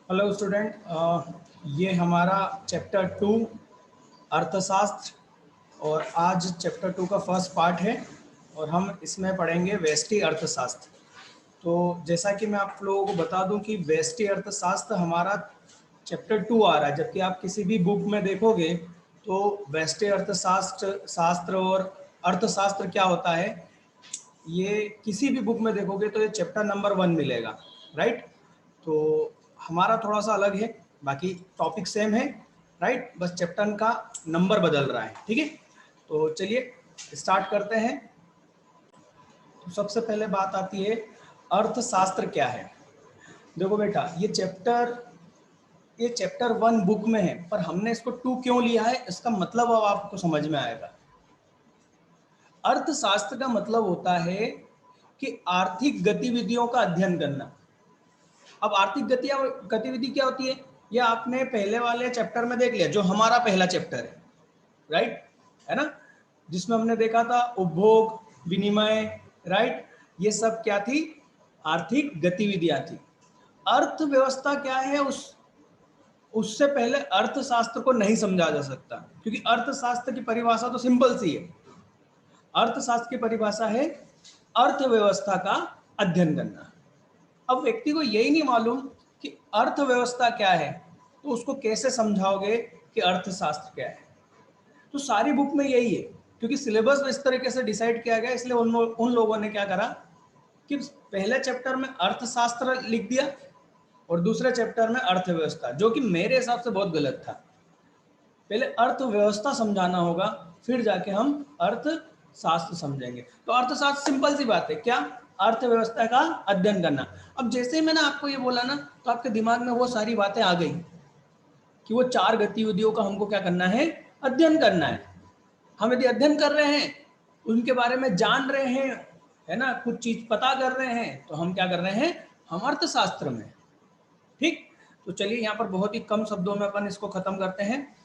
Hello student, ये हमारा chapter 2 अर्थशास्त्र और आज चैप्टर 2 का फर्स्ट पार्ट है और हम इसमें पढ़ेंगे व्यष्टि अर्थशास्त्र। तो जैसा कि मैं आप लोगों को बता दूं कि व्यष्टि अर्थशास्त्र हमारा चैप्टर 2 आ रहा है, जबकि आप किसी भी बुक में देखोगे तो व्यष्टि अर्थशास्त्र और अर्थशास्त्र क्या होता है, ये किसी भी बुक में देखोगे तो ये चैप्टर नंबर 1 मिलेगा, राइट। तो हमारा थोड़ा सा अलग है, बाकी टॉपिक सेम है, राइट, बस चैप्टर का नंबर बदल रहा है, ठीक है। तो चलिए स्टार्ट करते हैं। तो सबसे पहले बात आती है अर्थशास्त्र क्या है। देखो बेटा, ये चैप्टर 1 बुक में है, पर हमने इसको 2 क्यों लिया है इसका मतलब अब आपको समझ में आएगा। अर्थशास्त्र का मतलब होता है कि आर्थिक गतिविधियों का अध्ययन करना। अब आर्थिक गतिविधि क्या होती है, ये आपने पहले वाले चैप्टर में देख लिया, जो हमारा पहला चैप्टर है, राइट, है ना, जिसमें हमने देखा था उपभोग, विनिमय, राइट, ये सब क्या थी, आर्थिक गतिविधियां थी। अर्थव्यवस्था क्या है, उससे पहले अर्थशास्त्र को नहीं समझा जा सकता, क्योंकि अर्थशास्त्र की परिभाषा तो सिंपल सी है। अर्थशास्त्र की परिभाषा है अर्थव्यवस्था का अध्ययन करना। अब व्यक्ति को यही नहीं मालूम कि अर्थव्यवस्था क्या है, तो उसको कैसे समझाओगे कि अर्थशास्त्र क्या है। तो सारी बुक में यही है, क्योंकि सिलेबस इस तरीके से डिसाइड किया गया, इसलिए उन लोगों ने क्या करा कि पहले चैप्टर में अर्थशास्त्र लिख दिया और दूसरे चैप्टर में अर्थव्यवस्था, जो कि मेरे हिसाब से बहुत गलत था। पहले अर्थव्यवस्था समझाना होगा, फिर जाके हम अर्थशास्त्र समझेंगे। तो अर्थशास्त्र सिंपल सी बात है, क्या, अर्थव्यवस्था का अध्ययन करना। अब जैसे ही मैंने आपको ये बोला ना, तो आपके दिमाग में वो सारी बातें आ गई कि वो 4 गतिविधियों का हमको क्या करना है, अध्ययन करना है। हम यदि अध्ययन कर रहे हैं, उनके बारे में जान रहे हैं, है ना, कुछ चीज पता कर रहे हैं, तो हम क्या कर रहे हैं, हम अर्थशास्त्र में, ठीक। तो चलिए यहाँ पर बहुत ही कम शब्दों में अपन इसको खत्म करते हैं।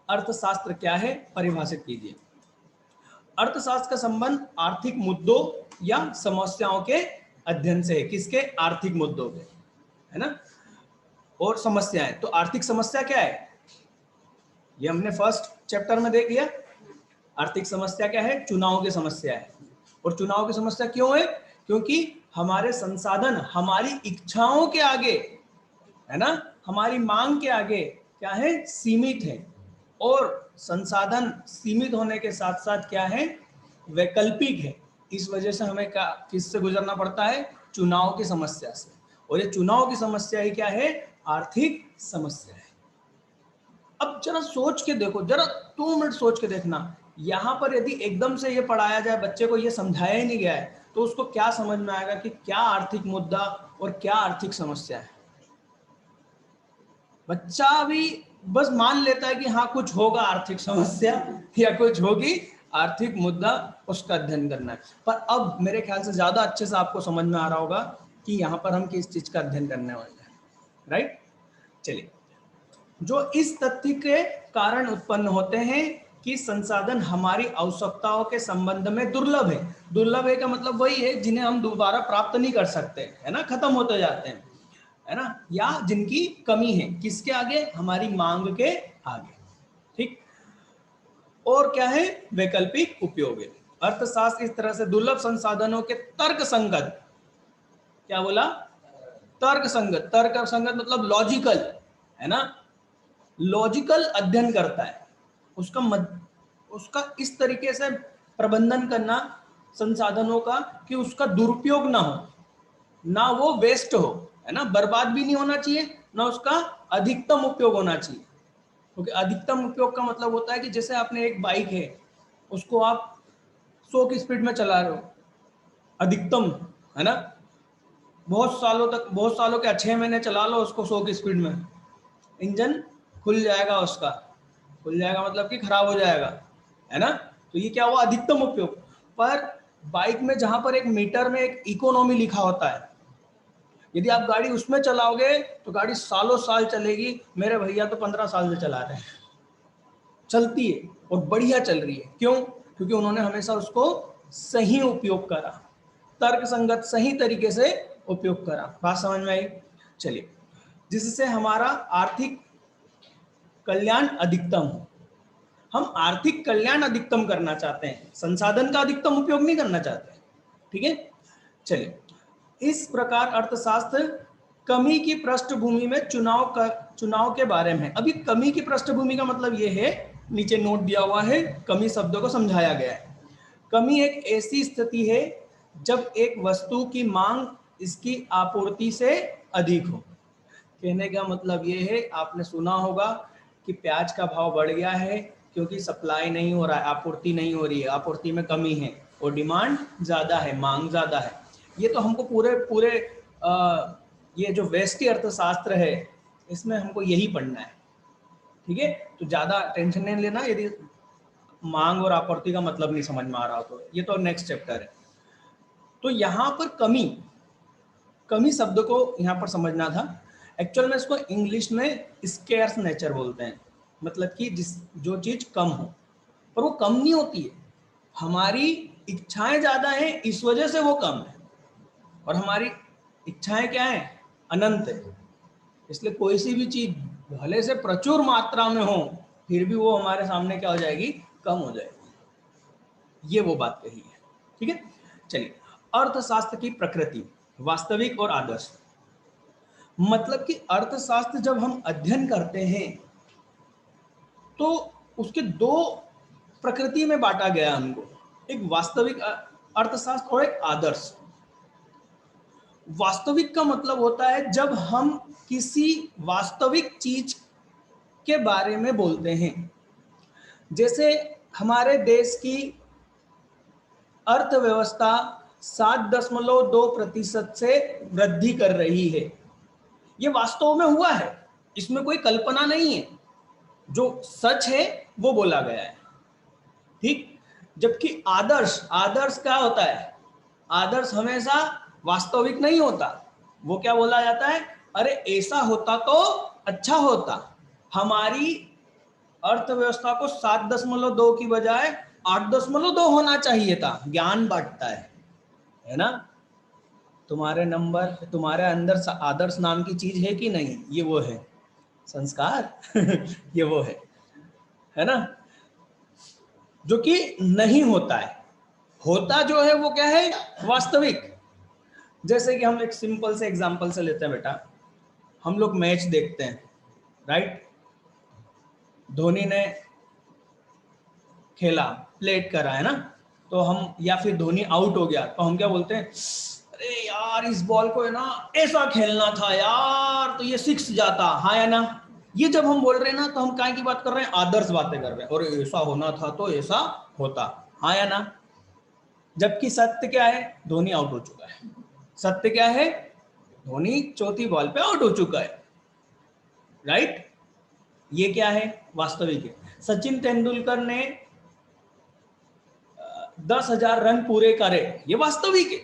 अर्थशास्त्र क्या है, परिभाषित कीजिए। अर्थशास्त्र का संबंध आर्थिक मुद्दों या समस्याओं के अध्ययन से है। किसके, आर्थिक मुद्दों के, है ना, और समस्याएं। तो आर्थिक समस्या क्या है, ये हमने फर्स्ट चैप्टर में देख लिया। आर्थिक समस्या क्या है, चुनाव की समस्या है। और चुनाव की समस्या क्यों है, क्योंकि हमारे संसाधन हमारी इच्छाओं के आगे, है ना, हमारी मांग के आगे क्या है, सीमित है। और संसाधन सीमित होने के साथ साथ क्या है, वैकल्पिक है। इस वजह से हमें किससे गुजरना पड़ता है, चुनाव की समस्या से। और ये चुनाव की समस्या ही क्या है, आर्थिक समस्या है। अब जरा सोच के देखो, जरा 2 मिनट सोच के देखना, यहाँ पर यदि एकदम से ये पढ़ाया जाए, बच्चे को ये समझाया ही नहीं गया है, तो उसको क्या समझ में आएगा कि क्या आर्थिक मुद्दा और क्या आर्थिक समस्या है। बच्चा अभी बस मान लेता है कि हाँ कुछ होगा आर्थिक समस्या या कुछ होगी आर्थिक मुद्दा, उसका अध्ययन करना है। पर अब मेरे ख्याल से ज्यादा अच्छे से आपको समझ में आ रहा होगा कि यहाँ पर हम किस चीज का अध्ययन करने वाले हैं, राइट। चलिए, जो इस तथ्य के कारण उत्पन्न होते हैं कि संसाधन हमारी आवश्यकताओं के संबंध में दुर्लभ है। दुर्लभ है का मतलब वही है जिन्हें हम दोबारा प्राप्त नहीं कर सकते, है ना, खत्म होते जाते हैं, है ना, या जिनकी कमी है, किसके आगे, हमारी मांग के आगे, ठीक। और क्या है, वैकल्पिक उपयोग है। अर्थशास्त्र इस तरह से दुर्लभ संसाधनों के तर्क संगत, क्या बोला, तर्क संगत, तर्क संगत मतलब लॉजिकल, है ना, लॉजिकल अध्ययन करता है। उसका इस तरीके से प्रबंधन करना संसाधनों का कि उसका दुरुपयोग ना हो, ना वो वेस्ट हो, है ना, बर्बाद भी नहीं होना चाहिए, ना उसका अधिकतम उपयोग होना चाहिए। क्योंकि अधिकतम उपयोग का मतलब होता है कि जैसे आपने एक बाइक है, उसको आप 100 की स्पीड में चला रहे हो, अधिकतम, है ना, बहुत सालों तक, बहुत सालों के 6 महीने चला लो उसको 100 की स्पीड में, इंजन खुल जाएगा, उसका खुल जाएगा मतलब कि खराब हो जाएगा, है ना। तो ये क्या हुआ, अधिकतम उपयोग। पर बाइक में जहां पर एक मीटर में एक इकोनॉमी लिखा होता है, यदि आप गाड़ी उसमें चलाओगे तो गाड़ी सालों साल चलेगी। मेरे भैया तो 15 साल से चला रहे हैं, चलती है और बढ़िया चल रही है। क्यों, क्योंकि उन्होंने हमेशा उसको सही उपयोग करा, तर्क संगत सही तरीके से उपयोग करा। बात समझ में आई। चलिए, जिससे हमारा आर्थिक कल्याण अधिकतम हो। हम आर्थिक कल्याण अधिकतम करना चाहते हैं, संसाधन का अधिकतम उपयोग नहीं करना चाहते। ठीक है, चलिए, इस प्रकार अर्थशास्त्र कमी की पृष्ठभूमि में चुनाव के बारे में। अभी कमी की पृष्ठभूमि का मतलब यह है, नीचे नोट दिया हुआ है, कमी शब्दों को समझाया गया है। कमी एक ऐसी स्थिति है जब एक वस्तु की मांग इसकी आपूर्ति से अधिक हो। कहने का मतलब ये है, आपने सुना होगा कि प्याज का भाव बढ़ गया है क्योंकि सप्लाई नहीं हो रहा है, आपूर्ति नहीं हो रही है, आपूर्ति में कमी है और डिमांड ज़्यादा है, मांग ज़्यादा है। ये तो हमको पूरे ये जो व्यष्टि अर्थशास्त्र है इसमें हमको यही पढ़ना है। ठीक है, तो ज़्यादा टेंशन नहीं लेना यदि मांग और आपूर्ति का मतलब नहीं समझ में आ रहा हो तो, ये तो नेक्स्ट चैप्टर है। तो यहाँ पर कमी शब्द को यहाँ पर समझना था। एक्चुअल में इसको इंग्लिश में स्केर्स नेचर बोलते हैं, मतलब कि जो चीज कम हो, पर वो कम नहीं होती है, हमारी इच्छाएं ज्यादा हैं इस वजह से वो कम है, और हमारी इच्छाएं क्या है, अनंत है। इसलिए कोई सी भी चीज भले से प्रचुर मात्रा में हो फिर भी वो हमारे सामने क्या हो जाएगी, कम हो जाएगी। ये वो बात कही है। ठीक है, चलिए, अर्थशास्त्र की प्रकृति, वास्तविक और आदर्श। मतलब कि अर्थशास्त्र जब हम अध्ययन करते हैं तो उसके दो प्रकृति में बांटा गया हमको, एक वास्तविक अर्थशास्त्र और एक आदर्श। वास्तविक का मतलब होता है जब हम किसी वास्तविक चीज के बारे में बोलते हैं। जैसे हमारे देश की अर्थव्यवस्था 7.2% से वृद्धि कर रही है, ये वास्तव में हुआ है, इसमें कोई कल्पना नहीं है, जो सच है वो बोला गया है। ठीक, जबकि आदर्श क्या होता है, आदर्श हमेशा वास्तविक नहीं होता। वो क्या बोला जाता है, अरे ऐसा होता तो अच्छा होता, हमारी अर्थव्यवस्था को 7.2 की बजाय 8.2 होना चाहिए था। ज्ञान बांटता है ना। तुम्हारे नंबर, तुम्हारे अंदर आदर्श नाम की चीज है कि नहीं, ये वो है संस्कार ये वो है ना, जो कि नहीं होता है। होता जो है वो क्या है, वास्तविक। जैसे कि हम एक सिंपल से एग्जांपल से लेते हैं बेटा, हम लोग मैच देखते हैं, राइट। धोनी ने खेला, प्लेट करा है ना, तो हम, या फिर धोनी आउट हो गया तो हम क्या बोलते हैं, अरे यार इस बॉल को है ना ऐसा खेलना था यार, तो ये 6 जाता, हाँ या ना। ये जब हम बोल रहे हैं ना तो हम काय की बात कर रहे हैं, आदर्श बातें कर रहे हैं, और ऐसा होना था तो ऐसा होता, हाँ या ना। जबकि सत्य क्या है, धोनी आउट हो चुका है। सत्य क्या है, धोनी चौथी बॉल पे आउट हो चुका है, राइट। ये क्या है, वास्तविक है। सचिन तेंदुलकर ने 10,000 रन पूरे करे, ये वास्तविक है,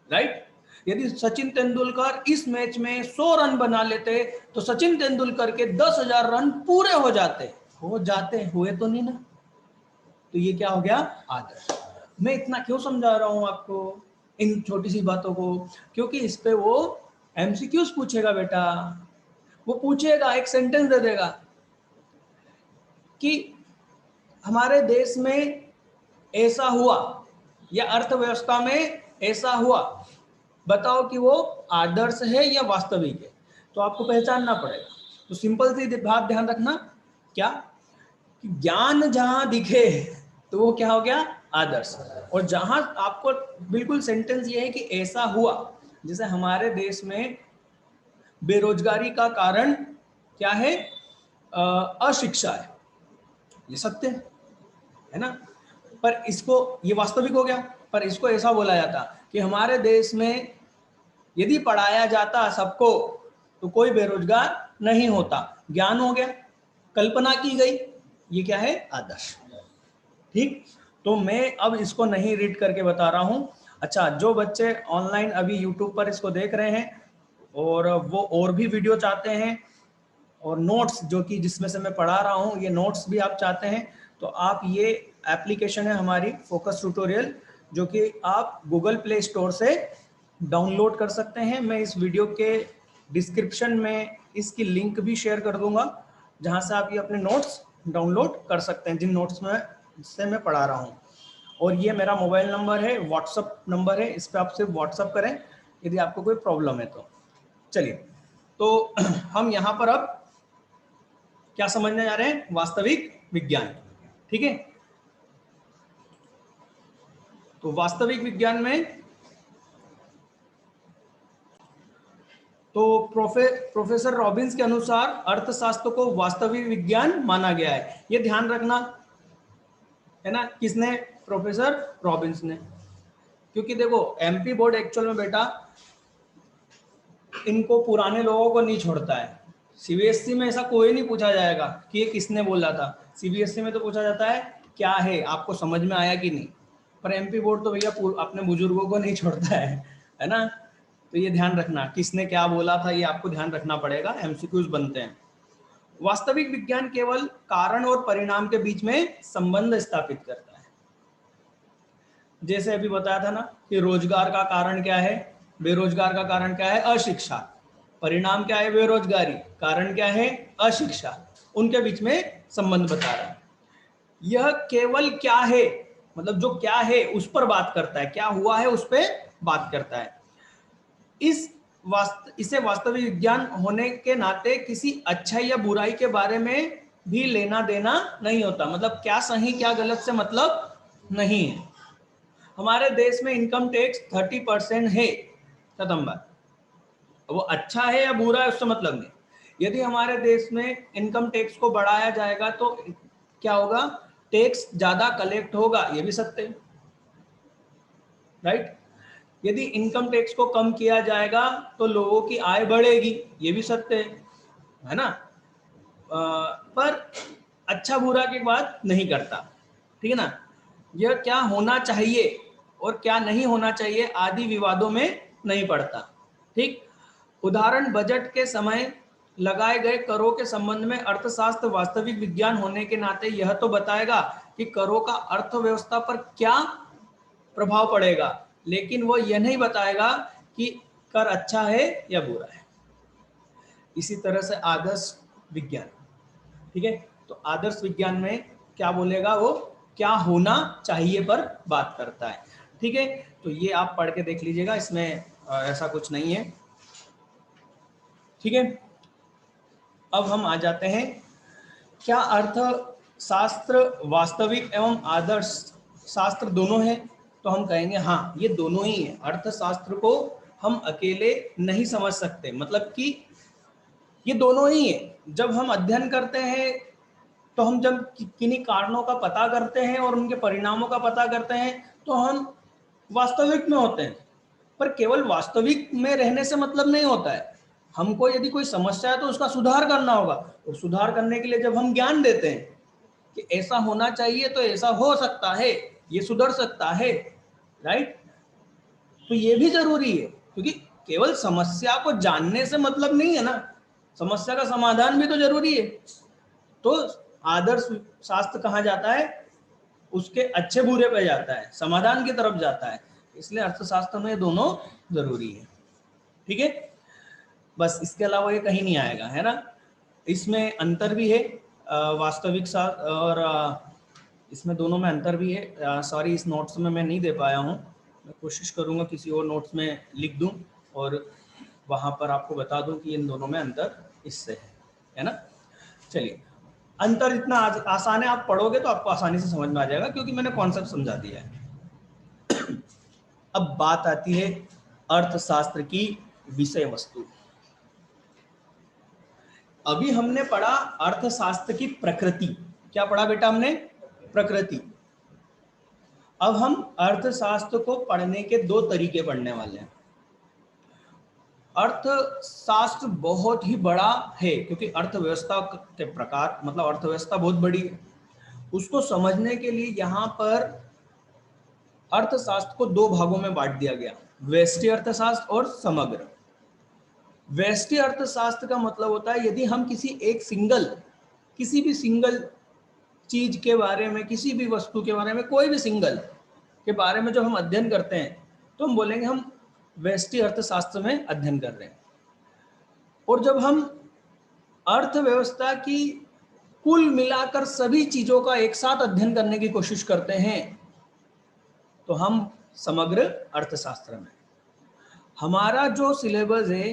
राइट। यदि सचिन तेंदुलकर इस मैच में 100 रन बना लेते तो सचिन तेंदुलकर के 10,000 रन पूरे हो जाते, हुए तो नहीं ना। तो ये क्या हो गया, आदर्श। मैं इतना क्यों समझा रहा हूं आपको इन छोटी सी बातों को, क्योंकि इस पे वो एमसीक्यूज पूछेगा बेटा। वो पूछेगा, एक सेंटेंस दे देगा कि हमारे देश में ऐसा हुआ या अर्थव्यवस्था में ऐसा हुआ, बताओ कि वो आदर्श है या वास्तविक है। तो आपको पहचानना पड़ेगा। तो सिंपल सी बात ध्यान रखना, क्या कि ज्ञान जहां दिखे तो वो क्या हो गया, आदर्श। और जहां आपको बिल्कुल सेंटेंस ये है कि ऐसा हुआ, जैसे हमारे देश में बेरोजगारी का कारण क्या है, अशिक्षा है, ये सत्य है ना। पर इसको, ये वास्तविक हो गया। पर इसको ऐसा बोला जाता कि हमारे देश में यदि पढ़ाया जाता सबको तो कोई बेरोजगार नहीं होता, ज्ञान हो गया, कल्पना की गई, ये क्या है, आदर्श। ठीक, तो मैं अब इसको नहीं रीड करके बता रहा हूं। अच्छा, जो बच्चे ऑनलाइन अभी यूट्यूब पर इसको देख रहे हैं और वो और भी वीडियो चाहते हैं, और नोट्स जो कि जिसमें से मैं पढ़ा रहा हूँ, ये नोट्स भी आप चाहते हैं, तो आप, ये एप्लीकेशन है हमारी फोकस ट्यूटोरियल, जो कि आप गूगल प्ले स्टोर से डाउनलोड कर सकते हैं। मैं इस वीडियो के डिस्क्रिप्शन में इसकी लिंक भी शेयर कर दूंगा, जहां से आप ये अपने नोट्स डाउनलोड कर सकते हैं, जिन नोट्स में से मैं पढ़ा रहा हूँ। और ये मेरा मोबाइल नंबर है, व्हाट्सअप नंबर है, इस पर आप सिर्फ व्हाट्सअप करें यदि आपको कोई प्रॉब्लम है तो। चलिए, तो हम यहाँ पर अब क्या समझने जा रहे हैं? वास्तविक विज्ञान। ठीक है, तो वास्तविक विज्ञान में तो प्रोफेसर रॉबिन्स के अनुसार अर्थशास्त्र को वास्तविक विज्ञान माना गया है। ये ध्यान रखना है ना, किसने? प्रोफेसर रॉबिन्स ने। क्योंकि देखो एमपी बोर्ड एक्चुअल में बेटा इनको पुराने लोगों को नहीं छोड़ता है। सीबीएसई में ऐसा कोई नहीं पूछा जाएगा कि ये किसने बोला था। सीबीएसई में तो पूछा जाता है क्या है, आपको समझ में आया कि नहीं। पर एमपी बोर्ड तो भैया अपने बुजुर्गों को नहीं छोड़ता है ना। तो ये ध्यान रखना किसने क्या बोला था, ये आपको ध्यान रखना पड़ेगा, एमसीक्यूज बनते हैं। वास्तविक विज्ञान केवल कारण और परिणाम के बीच में संबंध स्थापित करता है। जैसे अभी बताया था ना कि रोजगार का कारण क्या है, बेरोजगार का कारण क्या है? अशिक्षा। परिणाम क्या है? बेरोजगारी। कारण क्या है? अशिक्षा। उनके बीच में संबंध बता रहा है। यह केवल क्या है, मतलब जो क्या है उस पर बात करता है, क्या हुआ है उस पर बात करता है। इसे वास्तविक विज्ञान होने के नाते किसी अच्छाई या बुराई के बारे में भी लेना देना नहीं होता। मतलब क्या सही क्या गलत से मतलब नहीं है। हमारे देश में इनकम टैक्स 30% है, खत्म बात। वो अच्छा है या बुरा है उससे मतलब नहीं। यदि हमारे देश में इनकम टैक्स को बढ़ाया जाएगा तो क्या होगा? टैक्स ज्यादा कलेक्ट होगा, ये भी सत्य है, राइट। यदि इनकम टैक्स को कम किया जाएगा तो लोगों की आय बढ़ेगी, ये भी सत्य है ना। पर अच्छा बुरा की बात नहीं करता, ठीक है ना। यह क्या होना चाहिए और क्या नहीं होना चाहिए आदि विवादों में नहीं पड़ता, ठीक। उदाहरण, बजट के समय लगाए गए करों के संबंध में अर्थशास्त्र वास्तविक विज्ञान होने के नाते यह तो बताएगा कि करों का अर्थव्यवस्था पर क्या प्रभाव पड़ेगा, लेकिन वो यह नहीं बताएगा कि कर अच्छा है या बुरा है। इसी तरह से आदर्श विज्ञान, ठीक है। तो आदर्श विज्ञान में क्या बोलेगा? वो क्या होना चाहिए पर बात करता है, ठीक है। तो ये आप पढ़ के देख लीजिएगा, इसमें ऐसा कुछ नहीं है, ठीक है। अब हम आ जाते हैं, क्या अर्थशास्त्र वास्तविक एवं आदर्श शास्त्र दोनों है? तो हम कहेंगे हाँ, ये दोनों ही है। अर्थशास्त्र को हम अकेले नहीं समझ सकते, मतलब कि ये दोनों ही है। जब हम अध्ययन करते हैं तो हम जब किन्हीं कारणों का पता करते हैं और उनके परिणामों का पता करते हैं तो हम वास्तविक में होते हैं। पर केवल वास्तविक में रहने से मतलब नहीं होता है। हमको यदि कोई समस्या है तो उसका सुधार करना होगा, और सुधार करने के लिए जब हम ज्ञान देते हैं कि ऐसा होना चाहिए तो ऐसा हो सकता है, ये सुधर सकता है, राइट। तो ये भी जरूरी है, क्योंकि केवल समस्या को जानने से मतलब नहीं है ना, समस्या का समाधान भी तो जरूरी है। तो आदर्श शास्त्र कहाँ जाता है? उसके अच्छे बुरे पे जाता है, समाधान की तरफ जाता है। इसलिए अर्थशास्त्र में दोनों जरूरी है, ठीक है। बस इसके अलावा ये कहीं नहीं आएगा, है ना। इसमें अंतर भी है, वास्तविक शास्त्र और इसमें दोनों में अंतर भी है। सॉरी, इस नोट्स में मैं नहीं दे पाया हूँ, मैं कोशिश करूँगा किसी और नोट्स में लिख दूँ और वहाँ पर आपको बता दूँ कि इन दोनों में अंतर इससे है ना। चलिए, अंतर इतना आसान है, आप पढ़ोगे तो आपको आसानी से समझ में आ जाएगा, क्योंकि मैंने कॉन्सेप्ट समझा दिया है। अब बात आती है अर्थशास्त्र की विषय वस्तु। अभी हमने पढ़ा अर्थशास्त्र की प्रकृति। क्या पढ़ा बेटा हमने? प्रकृति। अब हम अर्थशास्त्र को पढ़ने के दो तरीके पढ़ने वाले हैं। अर्थशास्त्र बहुत ही बड़ा है, क्योंकि अर्थव्यवस्था के प्रकार, मतलब अर्थव्यवस्था बहुत बड़ी है। उसको समझने के लिए यहाँ पर अर्थशास्त्र को दो भागों में बांट दिया गया, व्यष्टि अर्थशास्त्र और समग्र। व्यष्टि अर्थशास्त्र का मतलब होता है यदि हम किसी भी सिंगल चीज के बारे में, किसी भी वस्तु के बारे में, कोई भी सिंगल के बारे में जब हम अध्ययन करते हैं तो हम बोलेंगे हम व्यष्टि अर्थशास्त्र में अध्ययन कर रहे हैं। और जब हम अर्थव्यवस्था की कुल मिलाकर सभी चीजों का एक साथ अध्ययन करने की कोशिश करते हैं तो हम समग्र अर्थशास्त्र में, हमारा जो सिलेबस है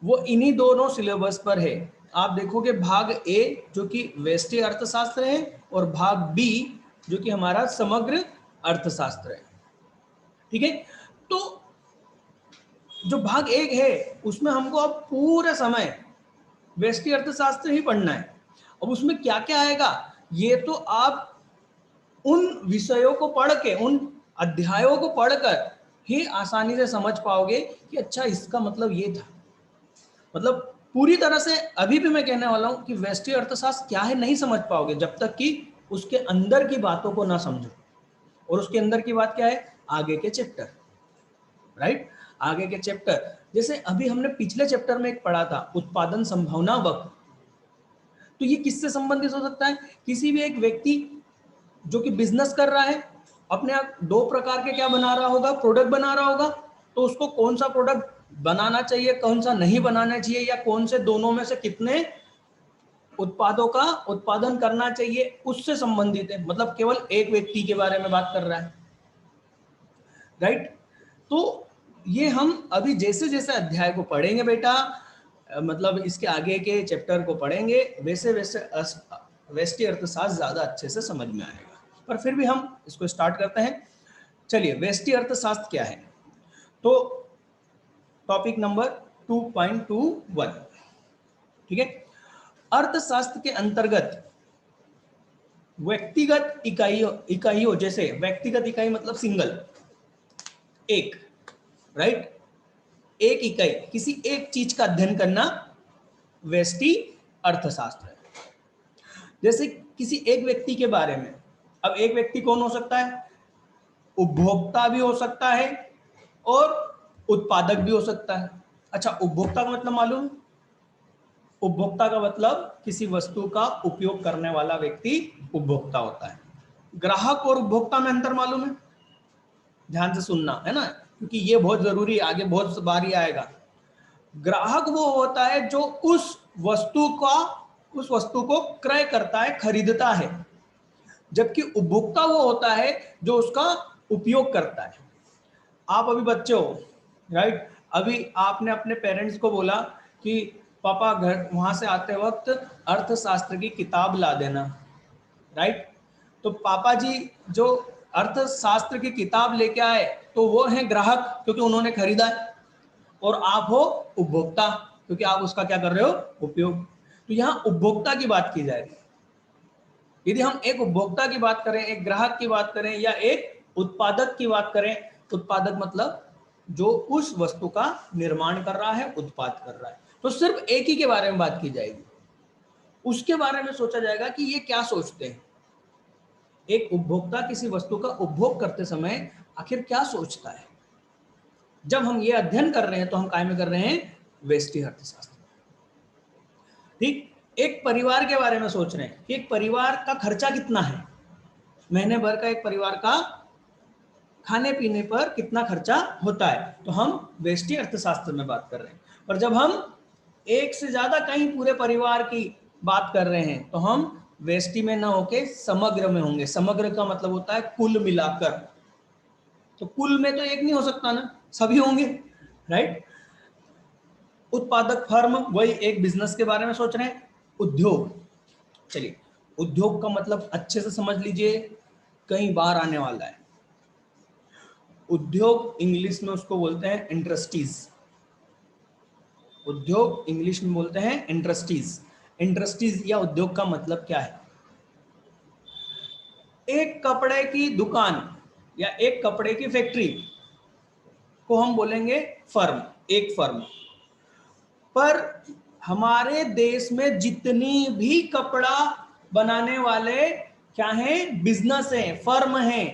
वो इन्हीं दोनों सिलेबस पर है। आप देखोगे भाग ए जो कि व्यष्टि अर्थशास्त्र है और भाग बी जो कि हमारा समग्र अर्थशास्त्र है। ठीक है, तो जो भाग एक है उसमें हमको अब पूरे समय व्यष्टि अर्थशास्त्र ही पढ़ना है। अब उसमें क्या क्या आएगा ये तो आप उन विषयों को पढ़ के, उन अध्यायों को पढ़कर ही आसानी से समझ पाओगे कि अच्छा इसका मतलब ये था। मतलब पूरी तरह से अभी भी मैं कहने वाला हूं कि व्यष्टि अर्थशास्त्र क्या है नहीं समझ पाओगे जब तक कि उसके अंदर की बातों को ना समझो। और उसके अंदर की बात क्या है, आगे के चैप्टर, राइट, आगे के चैप्टर। जैसे अभी हमने पिछले चैप्टर में एक पढ़ा था उत्पादन संभावना वक्र, तो ये किससे संबंधित हो सकता है, किसी भी एक व्यक्ति जो कि बिजनेस कर रहा है, अपने आप दो प्रकार के क्या बना रहा होगा, प्रोडक्ट बना रहा होगा, तो उसको कौन सा प्रोडक्ट बनाना चाहिए, कौन सा नहीं बनाना चाहिए, या कौन से दोनों में से कितने उत्पादों का उत्पादन करना चाहिए, उससे संबंधित है। मतलब केवल एक व्यक्ति के बारे में बात कर रहा है, राइट। तो ये हम अभी जैसे जैसे अध्याय को पढ़ेंगे बेटा, मतलब इसके आगे के चैप्टर को पढ़ेंगे, वैसे वैसे व्यष्टि अर्थशास्त्र ज्यादा अच्छे से समझ में आएगा। पर फिर भी हम इसको स्टार्ट करते हैं। चलिए, व्यष्टि अर्थशास्त्र क्या है, तो टॉपिक नंबर 2.21, ठीक है। अर्थशास्त्र के अंतर्गत व्यक्तिगत इकाइयों जैसे व्यक्तिगत इकाई मतलब सिंगल, एक, राइट, एक इकाई, किसी एक चीज का अध्ययन करना व्यष्टि अर्थशास्त्र है। जैसे किसी एक व्यक्ति के बारे में, अब एक व्यक्ति कौन हो सकता है, उपभोक्ता भी हो सकता है और उत्पादक भी हो सकता है। अच्छा, उपभोक्ता का मतलब मालूम, उपभोक्ता का मतलब किसी वस्तु का उपयोग करने वाला व्यक्ति उपभोक्ता होता है। ग्राहक और उपभोक्ता में अंतर मालूम है, ध्यान से सुनना है ना, क्योंकि ये बहुत जरूरी है, आगे बहुत बार ही आएगा। ग्राहक वो होता है जो उस वस्तु को क्रय करता है, खरीदता है, जबकि उपभोक्ता वो होता है जो उसका उपयोग करता है। आप अभी बच्चे हो, राइट, अभी आपने अपने पेरेंट्स को बोला कि पापा घर वहां से आते वक्त अर्थशास्त्र की किताब ला देना, राइट। तो पापा जी जो अर्थशास्त्र की किताब लेके आए तो वो है ग्राहक क्योंकि उन्होंने खरीदा है, और आप हो उपभोक्ता क्योंकि आप उसका क्या कर रहे हो, उपयोग। तो यहाँ उपभोक्ता की बात की जाएगी। यदि हम एक उपभोक्ता की बात करें, एक ग्राहक की बात करें, या एक उत्पादक की बात करें, उत्पादक मतलब जो उस वस्तु का निर्माण कर रहा है, उत्पाद कर रहा है, तो सिर्फ एक ही के बारे में बात की जाएगी। उसके बारे में सोचा जाएगा कि ये क्या सोचते हैं, एक उपभोक्ता किसी वस्तु का उपभोग करते समय आखिर क्या सोचता है। जब हम ये अध्ययन कर रहे हैं तो हम काय में कर रहे हैं, व्यष्टि अर्थशास्त्र। ठीक, एक परिवार के बारे में सोच रहे हैं कि एक परिवार का खर्चा कितना है, महीने भर का एक परिवार का खाने पीने पर कितना खर्चा होता है, तो हम व्यष्टि अर्थशास्त्र में बात कर रहे हैं। पर जब हम एक से ज्यादा कहीं पूरे परिवार की बात कर रहे हैं तो हम व्यष्टि में ना होके समग्र में होंगे। समग्र का मतलब होता है कुल मिलाकर, तो कुल में तो एक नहीं हो सकता ना, सभी होंगे, राइट। उत्पादक फर्म, वही एक बिजनेस के बारे में सोच रहे हैं। उद्योग, चलिए उद्योग का मतलब अच्छे से समझ लीजिए, कई बार आने वाला है। उद्योग इंग्लिश में उसको बोलते हैं इंडस्ट्रीज, उद्योग इंग्लिश में बोलते हैं इंडस्ट्रीज। इंडस्ट्रीज या उद्योग का मतलब क्या है, एक कपड़े की दुकान या एक कपड़े की फैक्ट्री को हम बोलेंगे फर्म, एक फर्म। पर हमारे देश में जितनी भी कपड़ा बनाने वाले क्या हैं, बिजनेस हैं, फर्म हैं,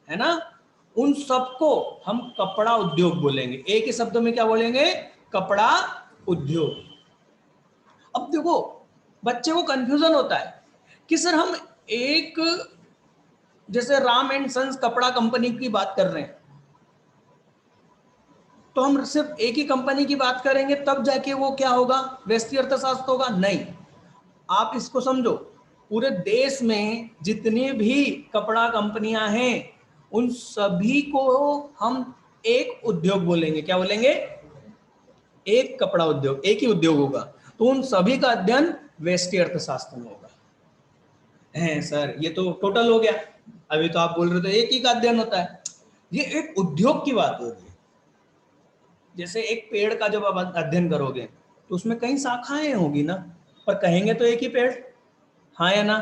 है ना, उन सबको हम कपड़ा उद्योग बोलेंगे। एक ही शब्द में क्या बोलेंगे, कपड़ा उद्योग। अब देखो बच्चे को कंफ्यूजन होता है कि सर हम एक जैसे राम एंड सन्स कपड़ा कंपनी की बात कर रहे हैं, तो हम सिर्फ एक ही कंपनी की बात करेंगे तब जाके वो क्या होगा, व्यष्टि अर्थशास्त्र होगा? नहीं, आप इसको समझो, पूरे देश में जितनी भी कपड़ा कंपनियां हैं उन सभी को हम एक उद्योग बोलेंगे। क्या बोलेंगे? एक कपड़ा उद्योग, एक ही उद्योग होगा, तो उन सभी का अध्ययन व्यष्टि अर्थशास्त्र में होगा। हैं सर, ये तो टोटल हो गया। अभी तो आप बोल रहे थे एक ही का अध्ययन होता है, ये एक उद्योग की बात हो रही है। जैसे एक पेड़ का जब आप अध्ययन करोगे तो उसमें कई शाखाएं होगी ना, पर कहेंगे तो एक ही पेड़, हाँ या ना?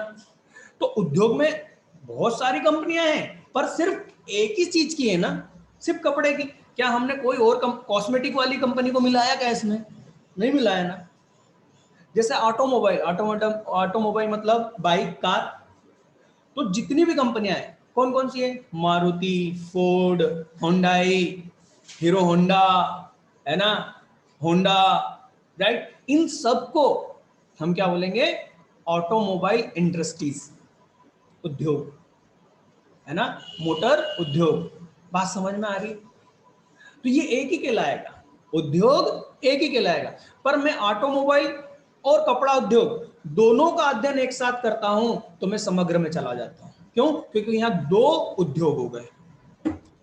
तो उद्योग में बहुत सारी कंपनियां हैं पर सिर्फ एक ही चीज की है ना, सिर्फ कपड़े की। क्या हमने कोई और कॉस्मेटिक वाली कंपनी को मिलाया क्या इसमें? नहीं मिलाया ना। जैसे ऑटोमोबाइल, ऑटोमोबाइल मतलब बाइक, कार, तो जितनी भी कंपनियां हैं कौन कौन सी है? Maruti, Ford, Hyundai, hero Honda, है ना, होंडा, राइट, इन सबको हम क्या बोलेंगे? ऑटोमोबाइल इंडस्ट्रीज, उद्योग, है ना, मोटर उद्योग। बात समझ में आ रही? तो ये एक ही कहलाएगा, उद्योग एक ही कहलाएगा। पर मैं ऑटोमोबाइल और कपड़ा उद्योग दोनों का अध्ययन एक साथ करता हूं तो मैं समग्र में चला जाता हूं। क्यों? क्योंकि यहां दो उद्योग हो गए।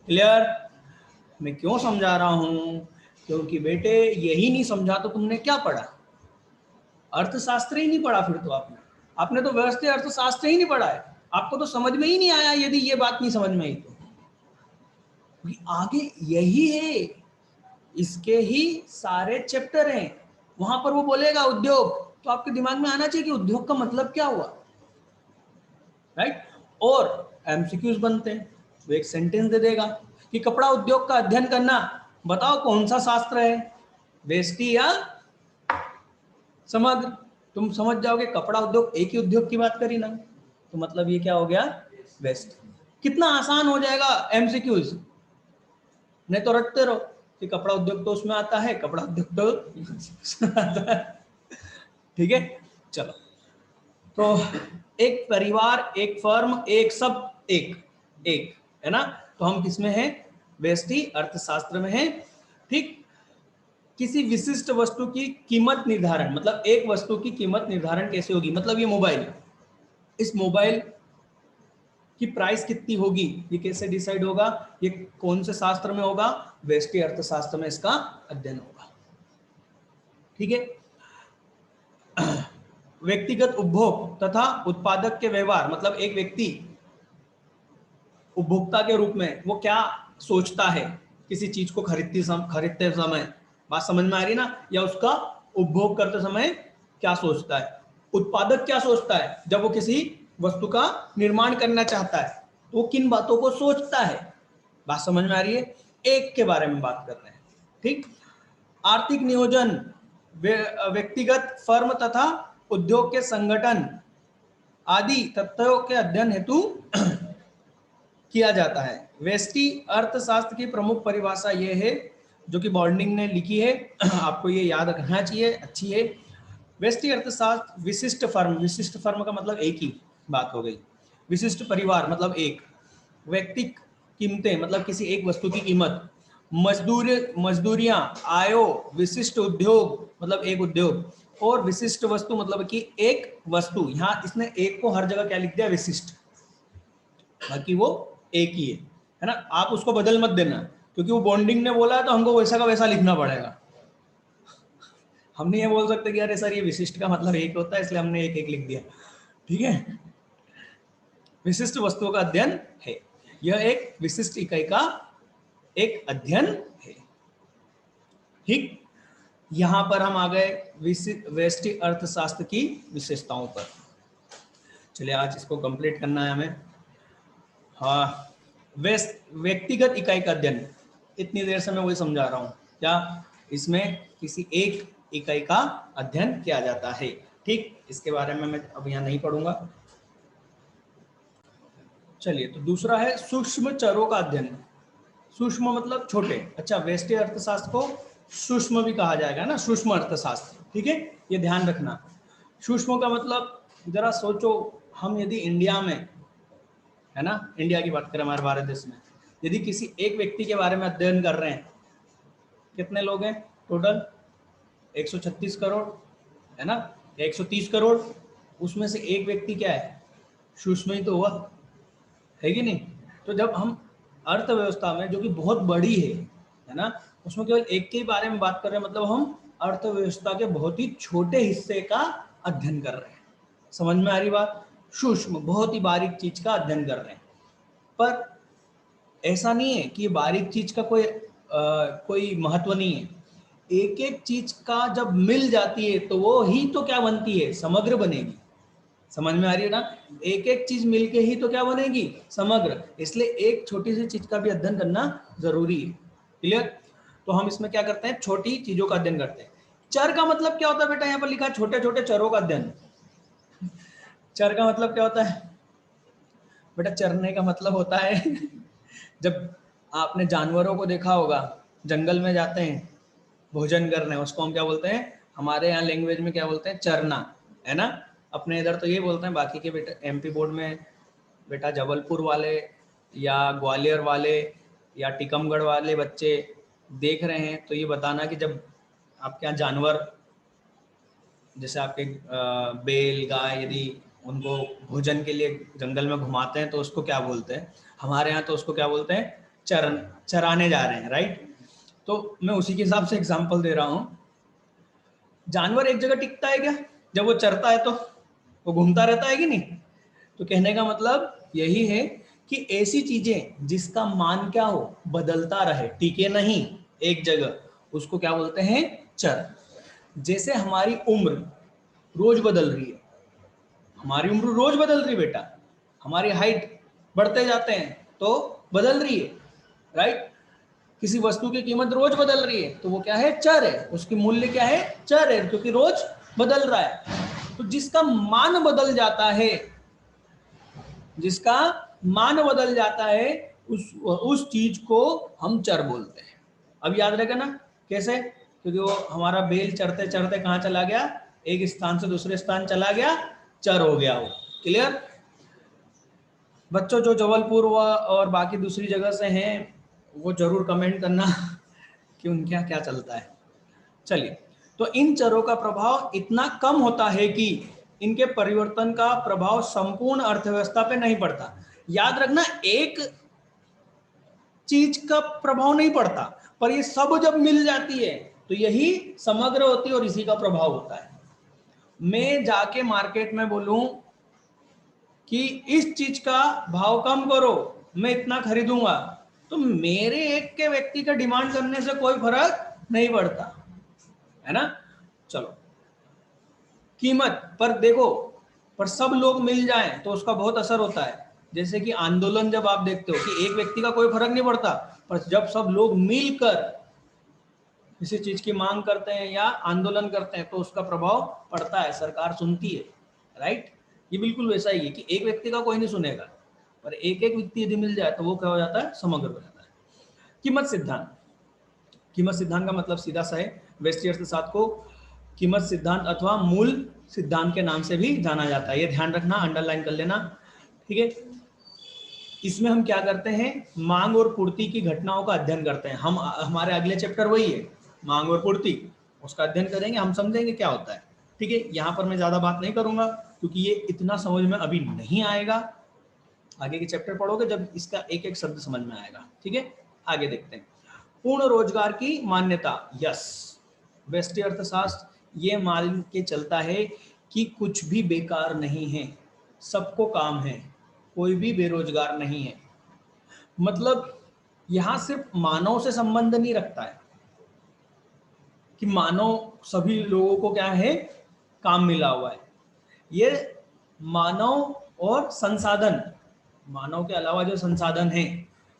क्लियर? मैं क्यों समझा रहा हूं? क्योंकि बेटे यही नहीं समझा तो तुमने क्या पढ़ा? अर्थशास्त्र ही नहीं पढ़ा फिर तो आपने तो व्यवस्थित अर्थशास्त्र ही नहीं पढ़ा है। आपको तो समझ में ही नहीं आया यदि ये बात नहीं समझ में आई तो। आगे यही है, इसके ही सारे चैप्टर हैं, वहां पर वो बोलेगा उद्योग, तो आपके दिमाग में आना चाहिए कि उद्योग का मतलब क्या हुआ, राइट? और एमसीक्यूज बनते हैं, वो एक सेंटेंस दे देगा कि कपड़ा उद्योग का अध्ययन करना, बताओ कौन सा शास्त्र है, व्यष्टि या समग्र? तुम समझ जाओगे कपड़ा उद्योग एक ही उद्योग की बात करी ना, तो मतलब ये क्या हो गया? वेस्ट। कितना आसान हो जाएगा एमसीक्यूज, नहीं तो रटते रहो कि कपड़ा उद्योग तो उसमें आता है, कपड़ा उद्योग तो आता है। ठीक है, चलो। तो एक परिवार, एक फर्म, एक सब, एक एक, है ना? तो हम किसमें हैं? व्यष्टि अर्थशास्त्र में हैं। ठीक। किसी विशिष्ट वस्तु की कीमत निर्धारण, मतलब एक वस्तु की कीमत निर्धारण कैसे होगी? मतलब ये मोबाइल, इस मोबाइल की प्राइस कितनी होगी, ये कैसे डिसाइड होगा? ये कौन से शास्त्र में होगा? व्यष्टि अर्थशास्त्र में इसका अध्ययन होगा। ठीक है। व्यक्तिगत उपभोग तथा उत्पादक के व्यवहार, मतलब एक व्यक्ति उपभोक्ता के रूप में वो क्या सोचता है किसी चीज को खरीदते समय, बात समझ में आ रही ना? या उसका उपभोग करते समय क्या सोचता है? उत्पादक क्या सोचता है जब वो किसी वस्तु का निर्माण करना चाहता है, तो वो किन बातों को सोचता है? बात समझ में आ रही है? एक के बारे में बात कर रहे हैं। ठीक। आर्थिक नियोजन व्यक्तिगत, फर्म तथा उद्योग के संगठन आदि तथ्यों के अध्ययन हेतु किया जाता है। व्यष्टि अर्थशास्त्र की प्रमुख परिभाषा यह है जो कि बॉन्डिंग ने लिखी है, आपको ये याद रखना चाहिए, अच्छी है। व्यष्टि अर्थशास्त्र विशिष्ट फर्म, विशिष्ट फर्म का मतलब एक ही बात हो गई। विशिष्ट परिवार मतलब एक, व्यक्तिक कीमतें मतलब किसी एक वस्तु की कीमत, मजदूरियां, आयो, विशिष्ट उद्योग मतलब एक उद्योग, और विशिष्ट वस्तु मतलब कि एक वस्तु। यहाँ इसने एक को हर जगह क्या लिख दिया? विशिष्ट, बाकी वो एक ही है ना? आप उसको बदल मत देना, क्योंकि वो बॉन्डिंग ने बोला है तो हमको वैसा का वैसा लिखना पड़ेगा। हम नहीं ये बोल सकते कि अरे सर ये विशिष्ट का मतलब एक होता है इसलिए हमने एक एक लिख दिया। ठीक है, विशिष्ट वस्तुओं का अध्ययन है, यह एक विशिष्ट इकाई का एक अध्ययन है। ठीक। यहां पर हम आ गए व्यष्टि अर्थशास्त्र की विशेषताओं पर। चलिए आज इसको कंप्लीट करना है हमें। हाँ, व्यक्तिगत इकाई का अध्ययन, इतनी देर से मैं वही समझा रहा हूं, क्या इसमें किसी एक इकाई का अध्ययन किया जाता है। ठीक, इसके बारे में मैं अब यहाँ नहीं पढ़ूंगा। चलिए, तो दूसरा है सूक्ष्म चरों का अध्ययन। सूक्ष्म मतलब छोटे। अच्छा, व्यष्टि अर्थशास्त्र को सूक्ष्म भी कहा जाएगा ना, सूक्ष्म अर्थशास्त्र। ठीक है, ये ध्यान रखना। सूक्ष्म का मतलब, जरा सोचो, हम यदि इंडिया में, है ना, इंडिया की बात करें, हमारे भारत देश में, यदि किसी एक व्यक्ति के बारे में अध्ययन कर रहे हैं कितने लोग हैं टोटल? 136 करोड़ है ना, 130 करोड़। उसमें से एक व्यक्ति क्या है, सूक्ष्म ही तो हुआ, है कि नहीं? तो जब हम अर्थव्यवस्था में, जो कि बहुत बड़ी है ना, उसमें केवल एक के बारे में बात कर रहे हैं, मतलब हम अर्थव्यवस्था के बहुत ही छोटे हिस्से का अध्ययन कर रहे हैं। समझ में आ रही बात? सूक्ष्म, बहुत ही बारीक चीज का अध्ययन कर रहे हैं। पर ऐसा नहीं है कि बारीक चीज का कोई महत्व नहीं है। एक एक चीज का जब मिल जाती है तो वो ही तो क्या बनती है, समग्र बनेगी। समझ में आ रही है ना? एक एक चीज मिलके ही तो क्या बनेगी, समग्र। इसलिए एक छोटी सी चीज का भी अध्ययन करना जरूरी है। क्लियर? तो हम इसमें क्या करते हैं, छोटी चीजों का अध्ययन करते हैं। चर का मतलब क्या होता है बेटा? यहाँ पर लिखा छोटे छोटे चरों का अध्ययन। चर का मतलब क्या होता है बेटा? चरने का मतलब होता है जब आपने जानवरों को देखा होगा, जंगल में जाते हैं भोजन करने, उसको हम क्या बोलते हैं, हमारे यहाँ लैंग्वेज में क्या बोलते हैं, चरना, है ना? अपने इधर तो ये बोलते हैं, बाकी के बेटा एमपी बोर्ड में बेटा जबलपुर वाले या ग्वालियर वाले या टीकमगढ़ वाले बच्चे देख रहे हैं तो ये बताना कि जब आपके यहाँ जानवर, जैसे आपके बैल गाय, यदि उनको भोजन के लिए जंगल में घुमाते हैं तो उसको क्या बोलते हैं? हमारे यहाँ तो उसको क्या बोलते हैं, चराने जा रहे हैं, राइट? तो मैं उसी के हिसाब से एग्जांपल दे रहा हूँ। जानवर एक जगह टिकता है क्या? जब वो चरता है तो वो घूमता रहता है कि नहीं? तो कहने का मतलब यही है कि ऐसी चीजें जिसका मान क्या हो, बदलता रहे, टिके नहीं एक जगह, उसको क्या बोलते हैं, चर। जैसे हमारी उम्र रोज बदल रही है, हमारी उम्र रोज बदल रही है बेटा, हमारी हाइट बढ़ते जाते हैं तो बदल रही है, राइट? किसी वस्तु की कीमत रोज बदल रही है तो वो क्या है, चर है, उसकी मूल्य क्या है, चर है, क्योंकि रोज बदल रहा है। तो जिसका मान बदल जाता है, जिसका मान बदल जाता है, उस चीज को हम चर बोलते हैं। अब याद रखेगा ना कैसे? क्योंकि वो हमारा बेल चरते चरते कहाँ चला गया, एक स्थान से दूसरे स्थान चला गया, चर हो गया वो। क्लियर? बच्चों जो जबलपुर और बाकी दूसरी जगह से हैं वो जरूर कमेंट करना कि उनके यहाँ क्या चलता है। चलिए, तो इन चरों का प्रभाव इतना कम होता है कि इनके परिवर्तन का प्रभाव संपूर्ण अर्थव्यवस्था पे नहीं पड़ता। याद रखना, एक चीज का प्रभाव नहीं पड़ता, पर ये सब जब मिल जाती है तो यही समग्र होती है और इसी का प्रभाव होता है। मैं जाके मार्केट में बोलूं कि इस चीज का भाव कम करो, मैं इतना खरीदूंगा, तो मेरे एक के व्यक्ति का डिमांड करने से कोई फर्क नहीं पड़ता, है ना? चलो, कीमत पर देखो, पर सब लोग मिल जाएं तो उसका बहुत असर होता है। जैसे कि आंदोलन जब आप देखते हो कि एक व्यक्ति का कोई फर्क नहीं पड़ता, पर जब सब लोग मिलकर किसी चीज की मांग करते हैं या आंदोलन करते हैं तो उसका प्रभाव पड़ता है, सरकार सुनती है, राइट? ये बिल्कुल वैसा ही है कि एक व्यक्ति का कोई नहीं सुनेगा, पर एक एक व्यक्ति यदि मिल जाए तो वो क्या हो जाता है, समग्र हो जाता है। कीमत सिद्धांत। कीमत सिद्धांत का मतलब सीधा सा है, व्यष्टि अर्थशास्त्र को कीमत सिद्धांत अथवा मूल सिद्धांत के नाम से भी जाना जाता है। ये ध्यान रखना, अंडरलाइन कर लेना, ठीक है? इसमें हम क्या करते हैं, मांग और पूर्ति की घटनाओं का अध्ययन करते हैं। हम हमारे अगले चैप्टर वही है, मांग और पूर्ति, उसका अध्ययन करेंगे, हम समझेंगे क्या होता है, ठीक है? यहाँ पर मैं ज्यादा बात नहीं करूंगा क्योंकि ये इतना समझ में अभी नहीं आएगा। आगे के चैप्टर पढ़ोगे जब इसका एक एक शब्द समझ में आएगा, ठीक है? आगे देखते हैं। पूर्ण रोजगार की मान्यता। यस, व्यष्टि अर्थशास्त्र ये मान के चलता है कि कुछ भी बेकार नहीं है, सबको काम है, कोई भी बेरोजगार नहीं है। मतलब यहां सिर्फ मानव से संबंध नहीं रखता है कि मानव सभी लोगों को क्या है, काम मिला हुआ है। ये मानव और संसाधन, मानव के अलावा जो संसाधन है,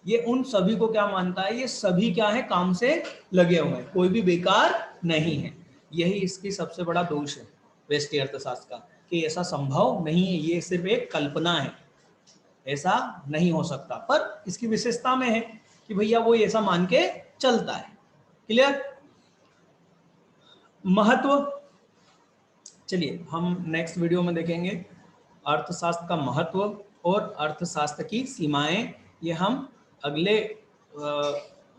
ये उन सभी को क्या मानता है, ये सभी क्या है, काम से लगे हुए हैं, कोई भी बेकार नहीं है। यही इसकी सबसे बड़ा दोष है व्यष्टि अर्थशास्त्र का, कि ऐसा संभव नहीं है, ये सिर्फ एक कल्पना है, ऐसा नहीं हो सकता। पर इसकी विशेषता में है कि भैया वो ऐसा मान के चलता है। क्लियर? महत्व, चलिए हम नेक्स्ट वीडियो में देखेंगे अर्थशास्त्र का महत्व और अर्थशास्त्र की सीमाएं। ये हम अगले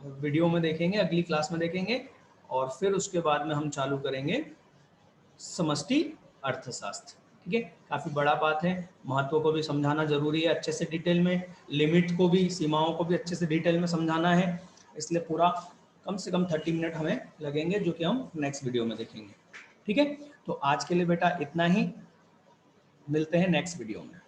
वीडियो में देखेंगे, अगली क्लास में देखेंगे, और फिर उसके बाद में हम चालू करेंगे समष्टि अर्थशास्त्र। ठीक है, काफ़ी बड़ा बात है, महत्व को भी समझाना जरूरी है अच्छे से डिटेल में, लिमिट को भी, सीमाओं को भी अच्छे से डिटेल में समझाना है, इसलिए पूरा कम से कम 30 मिनट हमें लगेंगे, जो कि हम नेक्स्ट वीडियो में देखेंगे। ठीक है, तो आज के लिए बेटा इतना ही, मिलते हैं नेक्स्ट वीडियो में।